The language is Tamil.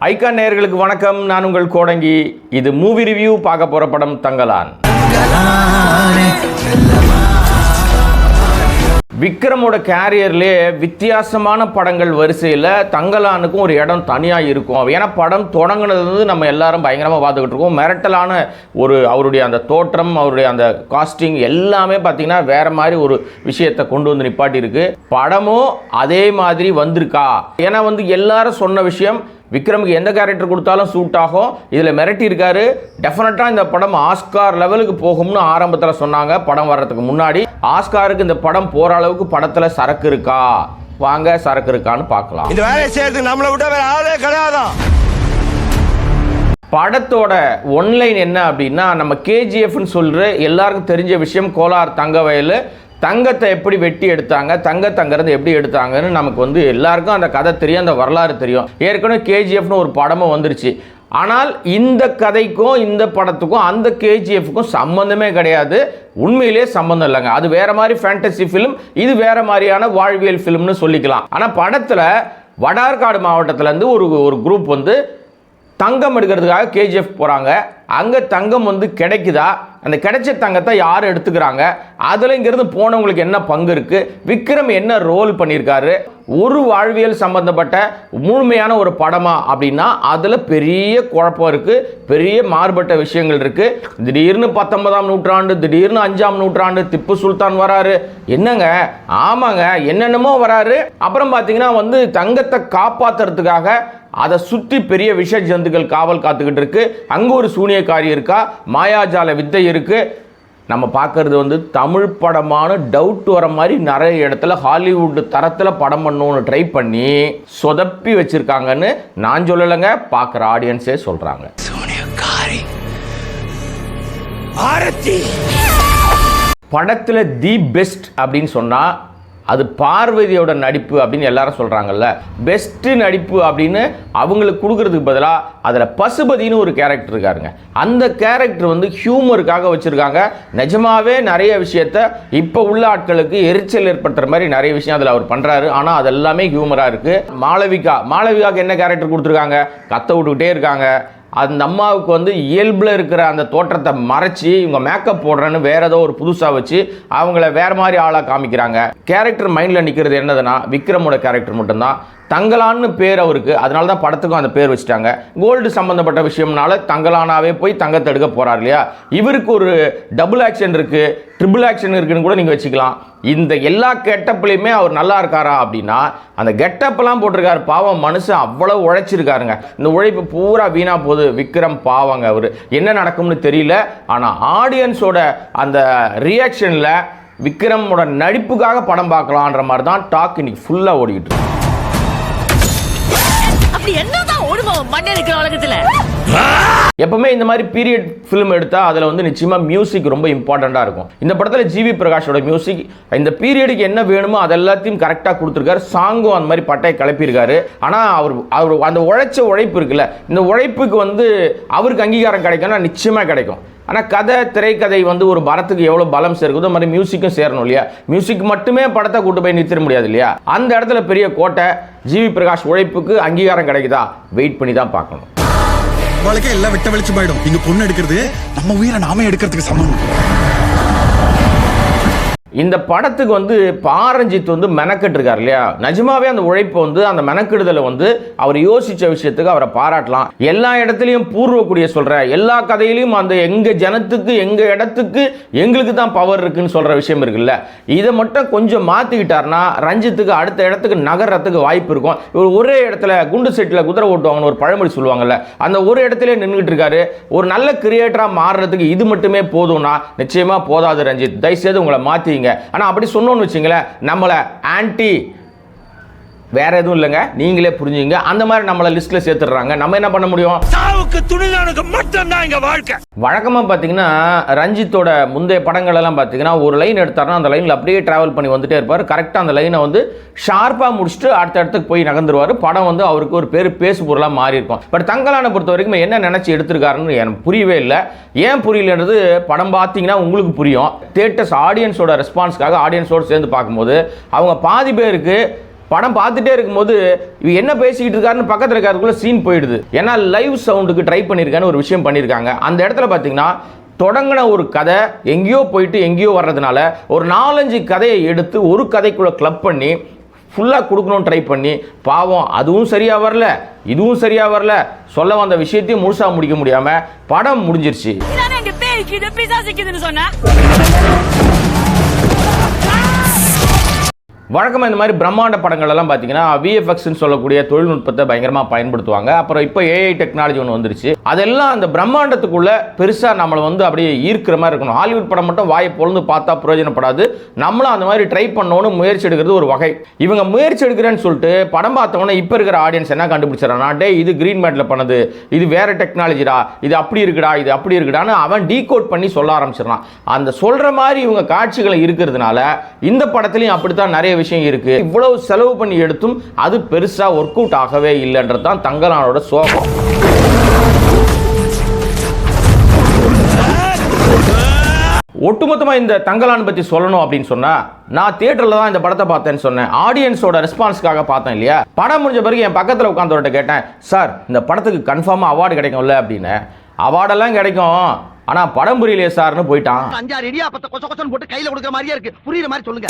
ஐகான் நேயர்களுக்கு வணக்கம். நான் உங்கள் கோடங்கி. இது மூவி ரிவ்யூ. பார்க்க போற படம் தங்கலான். விக்ரமோட கேரியர்லேயே வித்தியாசமான படங்கள் வரிசையில் தங்கலானுக்கும் ஒரு இடம் தனியாக இருக்கும். ஏன்னா படம் தொடங்கினது நம்ம எல்லாரும் பயங்கரமாக பார்த்துக்கிட்டு இருக்கோம். மிரட்டலான அவருடைய அந்த தோற்றம், அவருடைய அந்த காஸ்டிங் எல்லாமே பார்த்தீங்கன்னா வேற மாதிரி ஒரு விஷயத்தை கொண்டு வந்து நிப்பாட்டி இருக்கு. படமும் அதே மாதிரி வந்திருக்கா? ஏன்னா எல்லாரும் சொன்ன விஷயம், விக்ரமுக்கு எந்த கேரக்டர் கொடுத்தாலும் சூட் ஆகும், இதில் மிரட்டி இருக்காரு, டெஃபினட்டாக இந்த படம் ஆஸ்கார் லெவலுக்கு போகும்னு ஆரம்பத்தில் சொன்னாங்க. படம் வர்றதுக்கு முன்னாடி ஆஸ்காருக்கு இந்த படம் போகிற அளவுக்கு படத்தில் சரக்கு இருக்கா? வாங்க சரக்கு இருக்கான்னு பார்க்கலாம். இந்த வேலையை செய்யறதுக்கு நம்மளை விட வேற ஆளே கிடையாதான். படத்தோட ஒன்லைன் என்ன அப்படின்னா, நம்ம கேஜிஎஃப்னு சொல்கிற எல்லாருக்கும் தெரிஞ்ச விஷயம், கோலார் தங்கவயல் தங்கத்தை எப்படி வெட்டி எடுத்தாங்க, தங்கத்தங்கிறது எப்படி எடுத்தாங்கன்னு நமக்கு எல்லாருக்கும் அந்த கதை தெரியும், அந்த வரலாறு தெரியும். ஏற்கனவே கேஜிஎஃப்னு ஒரு படமும் வந்துருச்சு. ஆனால் இந்த கதைக்கும் இந்த படத்துக்கும் அந்த கேஜிஎஃப்க்கும் சம்பந்தமே கிடையாது. உண்மையிலே சம்பந்தம் இல்லைங்க. அது வேற மாதிரி ஃபேண்டசி ஃபிலிம், இது வேற மாதிரியான வாழ்வியல் ஃபிலிம்னு சொல்லிக்கலாம். ஆனால் படத்தில் வடார்காடு மாவட்டத்திலேருந்து ஒரு குரூப் தங்கம் எடுக்கிறதுக்காக கேஜிஎஃப் போகிறாங்க. அங்கே தங்கம் கிடைக்குதா? அந்த கிடைச்ச தங்கத்தை யார் எடுத்துக்கிறாங்க? அதில் இங்கிருந்து போனவங்களுக்கு என்ன பங்கு இருக்குது? விக்ரம் என்ன ரோல் பண்ணியிருக்காரு? ஒரு வாழ்வியல் சம்பந்தப்பட்ட முழுமையான ஒரு படமா அப்படின்னா அதில் பெரிய குழப்பம் இருக்குது, பெரிய மாறுபட்ட விஷயங்கள் இருக்குது. திடீர்னு 19ஆம் நூற்றாண்டு, திடீர்னு 5ஆம் நூற்றாண்டு, திப்பு சுல்தான் வராரு. என்னங்க? ஆமாங்க, என்னென்னமோ வராரு. அப்புறம் பார்த்தீங்கன்னா தங்கத்தை காப்பாற்றுறதுக்காக அதை சுற்றி பெரிய விஷ ஜந்துக்கள் காவல் காத்துக்கிட்டு இருக்கு. அங்கே ஒரு சூனியக்காரி இருக்கா, மாயாஜால வித்தை இருக்கு. நம்ம பார்க்கறது தமிழ் படமான டவுட் வர மாதிரி நிறைய இடத்துல ஹாலிவுட் தரத்தில் படம் பண்ணணும்னு ட்ரை பண்ணி சொதப்பி வச்சிருக்காங்கன்னு நான் சொல்லலைங்க, பார்க்குற ஆடியன்ஸே சொல்றாங்க. படத்தில் தி பெஸ்ட் அப்படின்னு சொன்னா அது பார்வதியோட நடிப்பு அப்படின்னு எல்லாரும் சொல்கிறாங்கல்ல. பெஸ்ட்டு நடிப்பு அப்படின்னு அவங்களுக்கு கொடுக்கறதுக்கு பதிலாக அதில் பசுபதினு ஒரு கேரக்டர் இருக்காருங்க. அந்த கேரக்டர் ஹியூமருக்காக வச்சுருக்காங்க. நிஜமாவே நிறைய விஷயத்த இப்போ உள்ள ஆட்களுக்கு எரிச்சல் ஏற்படுத்துகிற மாதிரி நிறைய விஷயம் அதில் அவர் பண்ணுறாரு. ஆனால் அது எல்லாமே ஹியூமராக இருக்குது. மாளவிகாவுக்கு என்ன கேரக்டர் கொடுத்துருக்காங்க? கத்த விட்டுக்கிட்டே இருக்காங்க. அந்த அம்மாவுக்கு இயல்பில் இருக்கிற அந்த தோற்றத்தை மறைச்சி இவங்க மேக்கப் போடுறேன்னு வேற ஏதோ ஒரு புதுசாக வச்சு அவங்கள வேற மாதிரி ஆளாக காமிக்கிறாங்க. கேரக்டர் மைண்டில் நிற்கிறது என்னதுன்னா விக்ரமோட கேரக்டர் மட்டும்தான். தங்கலான்னு பேர் அவருக்கு, அதனால தான் படத்துக்கும் அந்த பேர் வச்சுட்டாங்க. கோல்டு சம்பந்தப்பட்ட விஷயம்னால தங்கலானாவே போய் தங்கத்தை எடுக்க போறார் இல்லையா. இவருக்கு ஒரு டபுள் ஆக்ஷன் இருக்கு, ட்ரிபிள் ஆக்ஷன் இருக்குன்னு கூட நீங்கள் வச்சுக்கலாம். இந்த எல்லா கெட்டப்லையுமே அவர் நல்லா இருக்காரா அப்படின்னா அந்த கெட்டப்லாம் போட்டிருக்காரு. பாவம் மனுஷன் அவ்வளவு உழைச்சிருக்காருங்க. இந்த உழைப்பு பூரா வீணா போகுது. விக்ரம் பாவங்க, அவர் என்ன நடக்கும்னு தெரியல. ஆனால் ஆடியன்ஸோட அந்த ரியாக்ஷனில் விக்ரமோட நடிப்புக்காக படம் பார்க்கலான்ற மாதிரி தான் டாக் இன்னைக்கு ஃபுல்லாக ஓடிக்கிட்டு இருக்கு. எப்பவுமே இந்த மாதிரி பீரியட் ஃபிலிம் எடுத்தா அதுல நிச்சயமா மியூசிக் ரொம்ப இம்பார்ட்டண்டா இருக்கும். இந்த படத்துல ஜிவி பிரகாஷோட மியூசிக் இந்த பீரியடுக்கு என்ன வேணுமோ அது எல்லாத்தையும் கரெக்டா கொடுத்துருக்காரு. சாங்கும் அந்த மாதிரி பட்டையை கிளப்பியிருக்காரு. ஆனா அவர் அந்த உழைச்ச உழைப்பு இருக்குல்ல, இந்த உழைப்புக்கு அவருக்கு அங்கீகாரம் கிடைக்கும்னா நிச்சயமா கிடைக்கும். ஆனால் திரைக்கதை ஒரு படத்துக்கு எவ்வளோ பலம் சேர்க்குதோ மாதிரி மியூசிக்கும் சேரணும் இல்லையா. மியூசிக் மட்டுமே படத்தை கூட்டு போய் நிறுத்திட முடியாது இல்லையா. அந்த இடத்துல பெரிய கோட்டை. ஜிவி பிரகாஷ் உழைப்புக்கு அங்கீகாரம் கிடைக்குதா? வெயிட் பண்ணி தான் பார்க்கணும். வாழ்க்கை எல்லாம் வெட்ட வெளிச்சு போயிடும். இங்க பொண்ணு எடுக்கிறது நம்ம உயிரை நாம எடுக்கிறதுக்கு சமம். இந்த படத்துக்கு பாரஞ்சித் மெனக்கெட்டு இருக்காரு இல்லையா. நிஜமாவே அந்த உழைப்பு அந்த மெனக்கெடுதலை அவர் யோசிச்ச விஷயத்துக்கு அவரை பாராட்டலாம். எல்லா இடத்துலையும் பூர்வக்கூடிய சொல்ற எல்லா கதையிலையும் அந்த எங்க ஜனத்துக்கு எங்க இடத்துக்கு எங்களுக்கு தான் பவர் இருக்குன்னு சொல்ற விஷயம் இருக்குல்ல. இதை மட்டும் கொஞ்சம் மாத்திக்கிட்டாருன்னா ரஞ்சித்துக்கு அடுத்த இடத்துக்கு நகர்றதுக்கு வாய்ப்பு இருக்கும். இவர் ஒரே இடத்துல குண்டு செட்டில் குதிரை ஓட்டுவாங்கன்னு ஒரு பழமொழி சொல்லுவாங்கல்ல, அந்த ஒரு இடத்துல நின்றுட்டு இருக்காரு. ஒரு நல்ல கிரியேட்டரா மாறுறதுக்கு இது மட்டுமே போதும்னா நிச்சயமா போதாது. ரஞ்சித், தயவுசெய்து உங்களை மாத்தி. ஆனா அப்படி சொன்னோன்னு வச்சுங்களேன், நம்மள ஆன்டி வேற எதுவும் இல்லைங்க, நீங்களே புரிஞ்சுங்க. அந்த மாதிரி நம்மள லிஸ்ட்ல சேர்த்துடுறாங்க. நம்ம என்ன பண்ண முடியும்? சாவுக்கு துணிஞ்சவனுக்கு மட்டும்தான் இங்க வாழ்க்கை. வழக்கமா பாத்தீங்கன்னா ரஞ்சித்தோட முந்தைய படங்கள் எல்லாம் பாத்தீங்கன்னா ஒரு லைன் எடுத்தாருன்னா அந்த லைன்ல அப்படியே டிராவல் பண்ணி வந்துட்டே இருப்பாரு. கரெக்டா அந்த லைனை ஷார்ப்பா முடிச்சுட்டு அடுத்த இடத்துக்கு போய் நகர்ந்துருவாரு. படம் அவருக்கு ஒரு பேசு பொருளா மாறி இருக்கும். பட் தங்கலானை பொறுத்த வரைக்கும் என்ன நினைச்சு எடுத்திருக்காருன்னு எனக்கு புரியவே இல்லை. ஏன் புரியலன்றது படம் பார்த்தீங்கன்னா உங்களுக்கு புரியும். தியேட்டர்ஸ் ஆடியன்ஸோட ரெஸ்பான்ஸ்க்காக ஆடியன்ஸோட சேர்ந்து பார்க்கும்போது அவங்க பாதி பேருக்கு படம் பார்த்துட்டே இருக்கும்போது இவ என்ன பேசிக்கிட்டு இருக்காருன்னு பக்கத்தில் இருக்காருக்குள்ள சீன் போயிடுது. ஏன்னா லைவ் சவுண்டுக்கு ட்ரை பண்ணியிருக்கான்னு ஒரு விஷயம் பண்ணியிருக்காங்க. அந்த இடத்துல பார்த்தீங்கன்னா தொடங்கின ஒரு கதை எங்கேயோ போயிட்டு எங்கேயோ வர்றதுனால ஒரு 4-5 கதையை எடுத்து ஒரு கதைக்குள்ளே கிளப் பண்ணி ஃபுல்லாக கொடுக்கணும்னு ட்ரை பண்ணி பாவம் அதுவும் சரியாக வரல இதுவும் சரியாக வரல, சொல்ல வந்த விஷயத்தையும் முழுசாக முடிக்க முடியாமல் படம் முடிஞ்சிருச்சு. வழக்கமாக இந்த மாதிரி பிரம்மாண்ட படங்கள் எல்லாம் பார்த்தீங்கன்னா விஎஃப்எக்ஸ்ன்னு சொல்லக்கூடிய தொழில்நுட்பத்தை பயங்கரமாக பயன்படுத்துவாங்க. அப்புறம் இப்போ ஏஐ டெக்னாலஜி ஒன்று வந்துருச்சு. அதெல்லாம் அந்த பிரம்மாண்டத்துக்குள்ள பெருசாக நம்மளை வந்து அப்படியே ஈர்க்கிற மாதிரி இருக்கணும். ஹாலிவுட் படம் மட்டும் வாயை பொழுது பார்த்தா பிரயோஜனப்படாது. நம்மளும் அந்த மாதிரி ட்ரை பண்ணணும்னு முயற்சி எடுக்கிறது ஒரு வகை. இவங்க முயற்சி எடுக்கிறேன்னு சொல்லிட்டு படம் பார்த்தவொன்னே இப்போ இருக்கிற ஆடியன்ஸ் என்ன கண்டுபிடிச்சிடறானா, டே இது கிரீன் மேட்டில் பண்ணது, இது வேற டெக்னாலஜிடா, இது அப்படி இருக்குடா, இது அப்படி இருக்குடான்னு அவன் டீகோட் பண்ணி சொல்ல ஆரம்பிச்சிடறான். அந்த சொல்கிற மாதிரி இவங்க காட்சிகளை இருக்கிறதுனால இந்த படத்துலையும் அப்படித்தான் நிறைய விஷயம் இருக்கு. இவ்வளவு செலவு பண்ணி எடுத்தும் அது பெருசா ஒர்க் அவுட் ஆகவே இல்லைன்றதுதான் தங்கலானோட சோகம். ஒட்டுமொத்தமா இந்த தங்கலான் பத்தி சொல்லணும் அப்படின்னு சொன்னா, நான் தியேட்டர்ல தான் இந்த படத்தை பார்த்தேன்னு சொன்னேன். ஆடியன்ஸோட ரெஸ்பான்ஸ்க்காக பார்த்தேன் இல்லையா. படம் முடிஞ்ச பிறகு என் பக்கத்தில் உட்கார்ந்தவர்கிட்ட கேட்டேன், சார் இந்த படத்துக்கு கன்ஃபார்மா அவார்டு கிடைக்கும்ல அப்படின்னு. அவார்டெல்லாம் கிடைக்கும், ஆனா படம் புரியலையே சார்னு போயிட்டான். 5-6 இடியாப்பத்தை கொச்ச கொச்சன்னு போட்டு கையில கொடுக்குற மாதிரியே இருக்கு. புரியுற மாதிரி சொல்லுங்க.